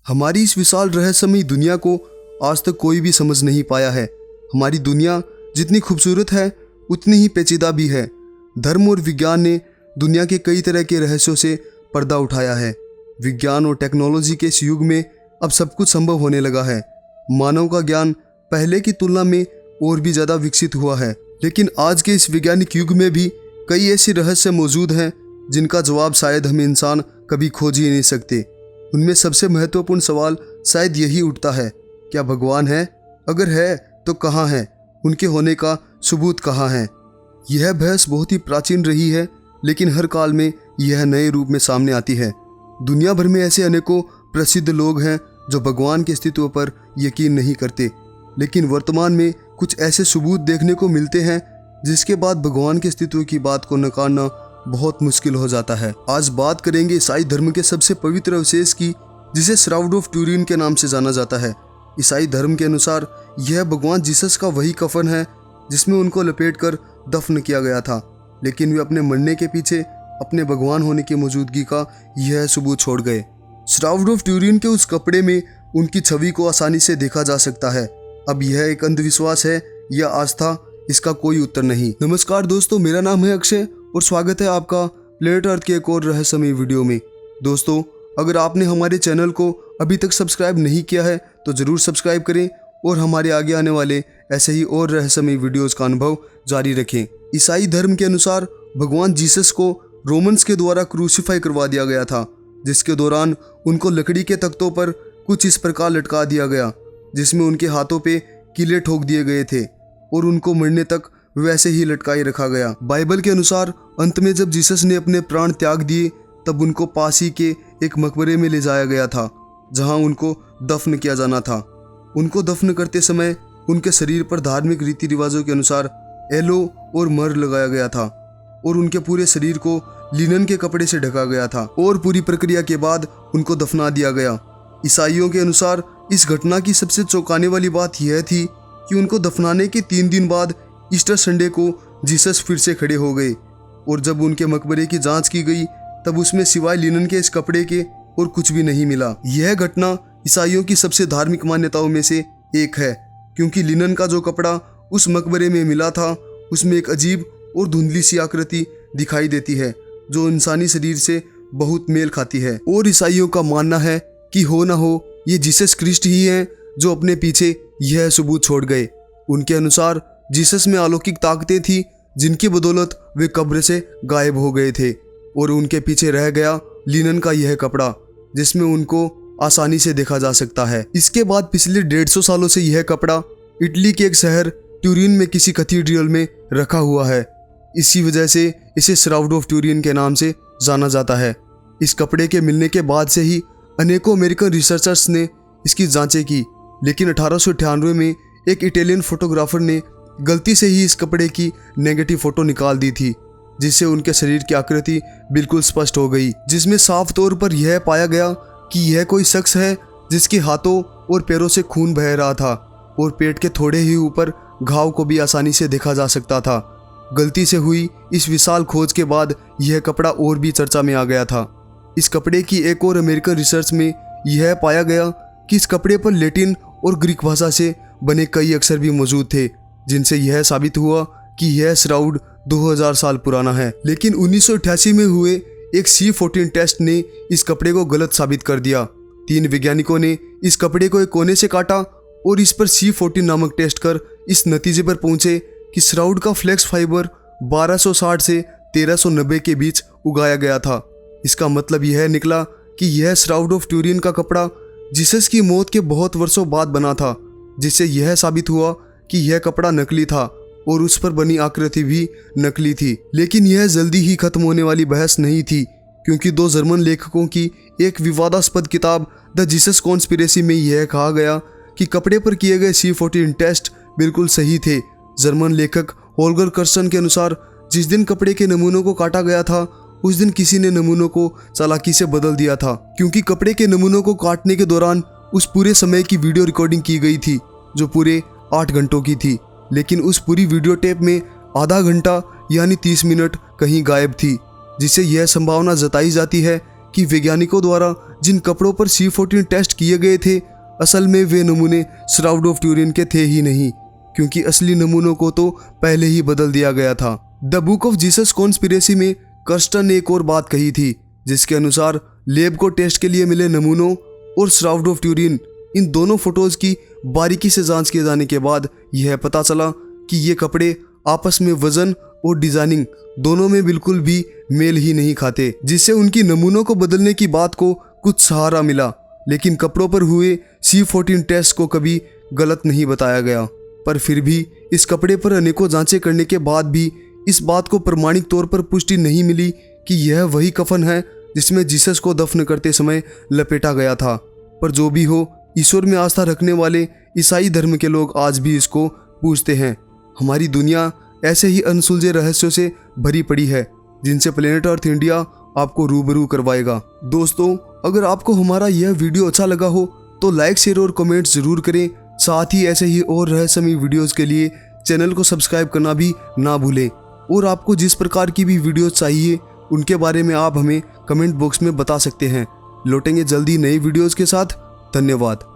हमारी इस विशाल रहस्यमयी दुनिया को आज तक कोई भी समझ नहीं पाया है। हमारी दुनिया जितनी खूबसूरत है उतनी ही पेचीदा भी है। धर्म और विज्ञान ने दुनिया के कई तरह के रहस्यों से पर्दा उठाया है। विज्ञान और टेक्नोलॉजी के इस युग में अब सब कुछ संभव होने लगा है। मानव का ज्ञान पहले की तुलना में और भी ज़्यादा विकसित हुआ है, लेकिन आज के इस वैज्ञानिक युग में भी कई ऐसे रहस्य मौजूद हैं जिनका जवाब शायद हम इंसान कभी खोज ही नहीं सकते। उनमें सबसे महत्वपूर्ण सवाल शायद यही उठता है, क्या भगवान है? अगर है तो कहाँ है? उनके होने का सबूत कहाँ है? यह बहस बहुत ही प्राचीन रही है, लेकिन हर काल में यह नए रूप में सामने आती है। दुनिया भर में ऐसे अनेकों प्रसिद्ध लोग हैं जो भगवान के अस्तित्व पर यकीन नहीं करते, लेकिन वर्तमान में कुछ ऐसे सबूत देखने को मिलते हैं जिसके बाद भगवान के अस्तित्व की बात को नकारना बहुत मुश्किल हो जाता है। आज बात करेंगे ईसाई धर्म के सबसे पवित्र अवशेष की, जिसे श्राउड ऑफ ट्यूरिन के नाम से जाना जाता है। ईसाई धर्म के अनुसार यह भगवान जीसस का वही कफन है जिसमें उनको लपेटकर दफन किया गया था, लेकिन वे अपने मरने के पीछे अपने भगवान होने की मौजूदगी का यह सबूत छोड़ गए। श्राउड ऑफ ट्यूरिन के उस कपड़े में उनकी छवि को आसानी से देखा जा सकता है। अब यह एक अंधविश्वास है या आस्था, इसका कोई उत्तर नहीं। नमस्कार दोस्तों, मेरा नाम है अक्षय और स्वागत है आपका प्लेनेट अर्थ के एक और रहस्यमय वीडियो में। दोस्तों, अगर आपने हमारे चैनल को अभी तक सब्सक्राइब नहीं किया है तो ज़रूर सब्सक्राइब करें और हमारे आगे आने वाले ऐसे ही और रहस्यमय वीडियोस का अनुभव जारी रखें। ईसाई धर्म के अनुसार भगवान जीसस को रोमन्स के द्वारा क्रूसीफाई करवा दिया गया था, जिसके दौरान उनको लकड़ी के तख्तों पर कुछ इस प्रकार लटका दिया गया जिसमें उनके हाथों पे कीले ठोक दिए गए थे और उनको मरने तक वैसे ही लटकाए रखा गया। बाइबल के अनुसार अंत में जब जीसस ने अपने प्राण त्याग दिए तब उनको पास ही के एक मकबरे में ले जाया गया था जहां उनको दफन किया जाना था। उनको दफन करते समय उनके शरीर पर धार्मिक रीति रिवाजों के अनुसार एलो और मर लगाया गया था और उनके पूरे शरीर को लिनन के कपड़े से ढका गया था और पूरी प्रक्रिया के बाद उनको दफना दिया गया। ईसाइयों के अनुसार इस घटना की सबसे चौंकाने वाली बात यह थी कि उनको दफनाने के 3 दिन बाद ईस्टर संडे को जीसस फिर से खड़े हो गए और जब उनके मकबरे की जांच की गई तब उसमें सिवाय लिनन के इस कपड़े के और कुछ भी नहीं मिला। यह घटना ईसाइयों की सबसे धार्मिक मान्यताओं में से एक है, क्योंकि लिनन का जो कपड़ा उस मकबरे में मिला था उसमें एक अजीब और धुंधली सी आकृति दिखाई देती है जो इंसानी शरीर से बहुत मेल खाती है। और ईसाइयों का मानना है कि हो ना हो ये जीसस क्रिस्ट ही हैं जो अपने पीछे यह सबूत छोड़ गए। उनके अनुसार जीसस में अलौकिक ताकतें थी जिनकी बदौलत वे कब्र से गायब हो गए थे और उनके पीछे रह गया लिनन का यह कपड़ा जिसमें उनको आसानी से देखा जा सकता है। इसके बाद पिछले 150 सालों से यह कपड़ा इटली के एक शहर ट्यूरिन में किसी कैथेड्रल में रखा हुआ है। इसी वजह से इसे श्राउड ऑफ ट्यूरिन के नाम से जाना जाता है। इस कपड़े के मिलने के बाद से ही अनेकों अमेरिकन रिसर्चर्स ने इसकी जांचें की, लेकिन 1898 में एक इटालियन फोटोग्राफर ने गलती से ही इस कपड़े की नेगेटिव फोटो निकाल दी थी, जिससे उनके शरीर की आकृति बिल्कुल स्पष्ट हो गई, जिसमें साफ तौर पर यह पाया गया कि यह कोई शख्स है जिसके हाथों और पैरों से खून बह रहा था और पेट के थोड़े ही ऊपर घाव को भी आसानी से देखा जा सकता था। गलती से हुई इस विशाल खोज के बाद यह कपड़ा और भी चर्चा में आ गया था। इस कपड़े की एक और अमेरिकन रिसर्च में यह पाया गया कि इस कपड़े पर लैटिन और ग्रीक भाषा से बने कई अक्षर भी मौजूद थे, जिनसे यह साबित हुआ कि यह श्राउड 2000 साल पुराना है। लेकिन 1988 में हुए एक C14 टेस्ट ने इस कपड़े को गलत साबित कर दिया। 3 वैज्ञानिकों ने इस कपड़े को एक कोने से काटा और इस पर C14 नामक टेस्ट कर इस नतीजे पर पहुंचे कि श्राउड का फ्लेक्स फाइबर 1260 से 1390 के बीच उगाया गया था। इसका मतलब यह निकला कि यह श्राउड ऑफ ट्यूरिन का कपड़ा जीसस की मौत के बहुत वर्षों बाद बना था, जिससे यह साबित हुआ कि यह कपड़ा नकली था और उस पर बनी आकृति भी नकली थी। लेकिन यह जल्दी ही खत्म होने वाली बहस नहीं थी, क्योंकि 2 जर्मन लेखकों की एक विवादास्पद किताब द जीसस कॉन्स्पिरेसी में यह कहा गया कि कपड़े पर किए गए C14 टेस्ट बिल्कुल सही थे। जर्मन लेखक होल्गर कर्सन के अनुसार जिस दिन कपड़े के नमूनों को काटा गया था उस दिन किसी ने नमूनों को चालाकी से बदल दिया था, क्योंकि कपड़े के नमूनों को काटने के दौरान उस पूरे समय की वीडियो रिकॉर्डिंग की गई थी जो पूरे 8 घंटों की थी, लेकिन उस पूरी वीडियो टेप में आधा घंटा यानी 30 मिनट कहीं गायब थी, जिससे यह संभावना जताई जाती है कि वैज्ञानिकों द्वारा जिन कपड़ों पर C14 टेस्ट किए गए थे, असल में वे नमूने श्राउड ऑफ ट्यूरिन के थे ही नहीं, क्योंकि असली नमूनों को तो पहले ही बदल दिया गया था। The book of Jesus conspiracy में कर्स्टन ने एक और बात कही थी, जिसके अनुसार लेब को टेस्ट के लिए मिले नमूनों और श्राउड ऑफ ट्यूरिन, इन दोनों फोटोज की बारीकी से जांच किए जाने के बाद यह पता चला कि ये कपड़े आपस में वजन और डिजाइनिंग दोनों में बिल्कुल भी मेल ही नहीं खाते, जिससे उनकी नमूनों को बदलने की बात को कुछ सहारा मिला। लेकिन कपड़ों पर हुए C14 टेस्ट को कभी गलत नहीं बताया गया। पर फिर भी इस कपड़े पर अनेकों जांचें करने के बाद भी इस बात को प्रमाणिक तौर पर पुष्टि नहीं मिली कि यह वही कफन है जिसमें जीसस को दफन करते समय लपेटा गया था। पर जो भी हो, ईश्वर में आस्था रखने वाले ईसाई धर्म के लोग आज भी इसको पूछते हैं। हमारी दुनिया ऐसे ही अनसुलझे रहस्यों से भरी पड़ी है, जिनसे प्लेनेट अर्थ इंडिया आपको रूबरू करवाएगा। दोस्तों, अगर आपको हमारा यह वीडियो अच्छा लगा हो तो लाइक, शेयर और कमेंट जरूर करें। साथ ही ऐसे ही और रहस्यमयी वीडियोस के लिए चैनल को सब्सक्राइब करना भी ना भूलें। और आपको जिस प्रकार की भी वीडियोस चाहिए उनके बारे में आप हमें कमेंट बॉक्स में बता सकते हैं। लौटेंगे जल्दी नई वीडियोस के साथ। धन्यवाद।